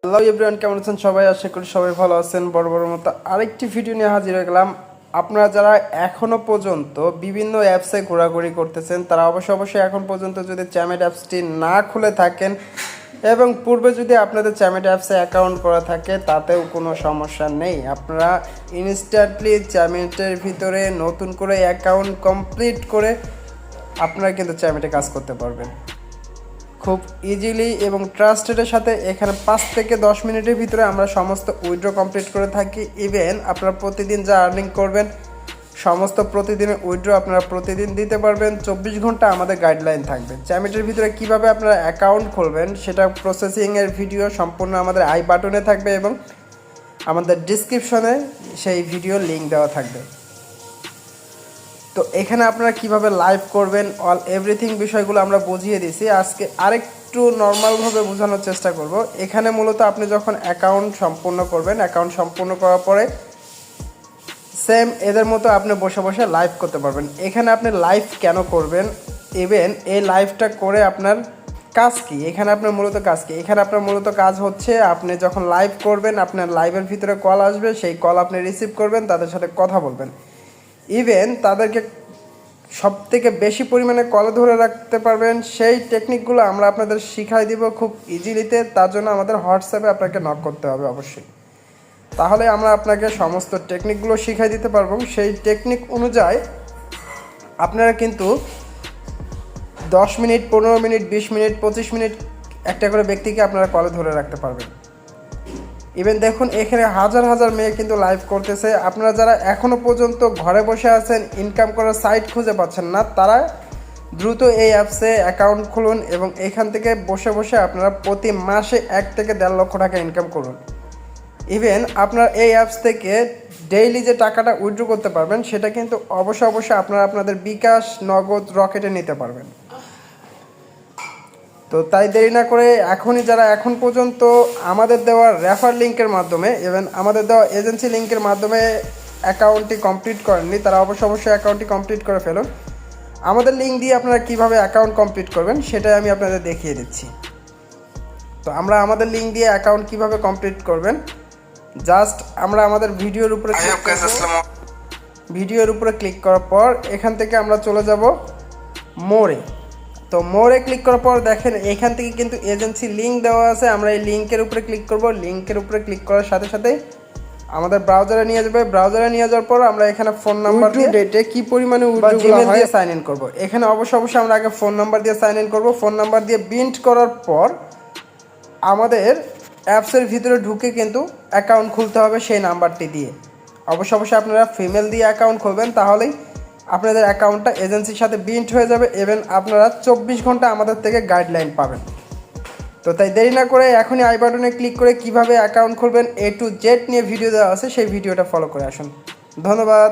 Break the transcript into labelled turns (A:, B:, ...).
A: Hello everyone, কেমন আছেন সবাই? আশা করি সবাই ভালো আছেন। বড় মতো আরেকটি ভিডিও নিয়ে হাজির হয়ে গেলাম। আপনারা যারা এখনও পর্যন্ত বিভিন্ন অ্যাপসে ঘোরাঘুরি করতেছেন তারা অবশ্যই এখন পর্যন্ত যদি চ্যামেট অ্যাপসটি না খুলে থাকেন এবং পূর্বে যদি আপনাদের চ্যামেট অ্যাপসে অ্যাকাউন্ট করা থাকে তাতেও কোনো সমস্যা নেই। আপনারা ইনস্ট্যান্টলি চ্যামেটের ভিতরে নতুন করে অ্যাকাউন্ট কমপ্লিট করে আপনারা কিন্তু চ্যামেটে কাজ করতে পারবেন খুব ইজিলি এবং ট্রাস্টেডের সাথে। এখানে 5 থেকে 10 মিনিটের ভিতরে আমরা সমস্ত উইথড্র কমপ্লিট করে থাকি। ইভেন আপনারা প্রতিদিন যা আর্নিং করবেন সমস্ত প্রতিদিনের উইথড্র আপনারা প্রতিদিন দিতে পারবেন। 24 ঘন্টা আমাদের গাইডলাইন থাকবে। চ্যামেটের ভিতরে কিভাবে আপনারা অ্যাকাউন্ট খুলবেন সেটা প্রসেসিংয়ের ভিডিও সম্পূর্ণ আমাদের আই বাটনে থাকবে এবং আমাদের ডিসক্রিপশনে সেই ভিডিও লিঙ্ক দেওয়া থাকবে। তো এখানে আপনারা কিভাবে লাইভ করবেন অল এভরিথিং বিষয়গুলো আমরা বুঝিয়ে দিয়েছি। আজকে আরেকটু নর্মালভাবে বোঝানোর চেষ্টা করব। এখানে মূলত আপনি যখন অ্যাকাউন্ট সম্পূর্ণ করবেন, অ্যাকাউন্ট সম্পূর্ণ করার পরে সেম এদের মতো আপনি বসে বসে লাইভ করতে পারবেন। এখানে আপনি লাইভ কেন করবেন, ইভেন এই লাইভটা করে আপনার কাজ কি, এখানে আপনার মূলত কাজ কি? এখানে আপনার মূলত কাজ হচ্ছে আপনি যখন লাইভ করবেন আপনার লাইভের ভিতরে কল আসবে, সেই কল আপনি রিসিভ করবেন, তাদের সাথে কথা বলবেন। ইভেন তাদেরকে সবথেকে বেশি পরিমাণে কলে ধরে রাখতে পারবেন সেই টেকনিকগুলো আমরা আপনাদের শিখাই দিব খুব ইজিলিতে। তার জন্য আমাদের হোয়াটসঅ্যাপে আপনাকে নক করতে হবে অবশ্যই, তাহলে আমরা আপনাকে সমস্ত টেকনিকগুলো শিখাই দিতে পারবো। সেই টেকনিক অনুযায়ী আপনারা কিন্তু 10 মিনিট, 15 মিনিট, 20 মিনিট, 25 মিনিট একটা করে ব্যক্তিকে আপনারা কলে ধরে রাখতে পারবেন। ইভেন দেখুন এখানে হাজার মেয়ে কিন্তু লাইভ করতেছে। আপনারা যারা এখনও পর্যন্ত ঘরে বসে আছেন, ইনকাম করার সাইট খুঁজে পাচ্ছেন না, তারা দ্রুত এই অ্যাপসে অ্যাকাউন্ট খুলুন এবং এখান থেকে বসে বসে আপনারা প্রতি মাসে 1 থেকে 1.5 লক্ষ টাকা ইনকাম করুন। ইভেন আপনার এই অ্যাপস থেকে ডেইলি যে টাকাটা উইথড্র করতে পারবেন সেটা কিন্তু অবশ্যই আপনারা আপনাদের বিকাশ, নগদ, রকেটে নিতে পারবেন। তো তাই দেরি না করে এখনই যারা এখন পর্যন্ত আমাদের দেওয়া রেফার লিঙ্কের মাধ্যমে এবং আমাদের দেওয়া এজেন্সি লিঙ্কের মাধ্যমে অ্যাকাউন্টটি কমপ্লিট করেননি তারা অবশ্যই অ্যাকাউন্টটি কমপ্লিট করে ফেলুন। আমাদের লিঙ্ক দিয়ে আপনারা কীভাবে অ্যাকাউন্ট কমপ্লিট করবেন সেটাই আমি আপনাদের দেখিয়ে দিচ্ছি। তো আমরা আমাদের লিঙ্ক দিয়ে অ্যাকাউন্ট কীভাবে কমপ্লিট করবেন, জাস্ট আমরা আমাদের ভিডিওর উপরে ক্লিক করার পর এখান থেকে আমরা চলে যাব মোরে। তো মোরে ক্লিক করার পর দেখেন এখান থেকে কিন্তু এজেন্সি লিঙ্ক দেওয়া আছে। আমরা এই লিঙ্কের উপরে ক্লিক করব। লিঙ্কের উপরে ক্লিক করার সাথে সাথে আমাদের ব্রাউজারে নিয়ে যাবে। ব্রাউজারে নিয়ে যাওয়ার পর আমরা এখানে ফোন নাম্বার দিয়ে ডেটে কি পরিমাণে জিমেল দিয়ে সাইন ইন করব। এখানে অবশ্যই আমরা আগে ফোন নাম্বার দিয়ে সাইন ইন করব। ফোন নাম্বার দিয়ে বিন্ট করার পর আমাদের অ্যাপসের ভিতরে ঢুকে কিন্তু অ্যাকাউন্ট খুলতে হবে সেই নাম্বারটি দিয়ে। অবশ্যই আপনারা ফিমেল দিয়ে অ্যাকাউন্ট খুলবেন, তাহলেই আপনাদের অ্যাকাউন্টটা এজেন্সির সাথে বিন্ট হয়ে যাবে এবং আপনারা 24 ঘন্টা আমাদের থেকে গাইডলাইন পাবেন। তো তাই দেরি না করে এখনই আই বাটনে ক্লিক করে কিভাবে অ্যাকাউন্ট খুলবেন A to Z নিয়ে ভিডিও দেওয়া আছে, সেই ভিডিওটা ফলো করে আসুন। ধন্যবাদ।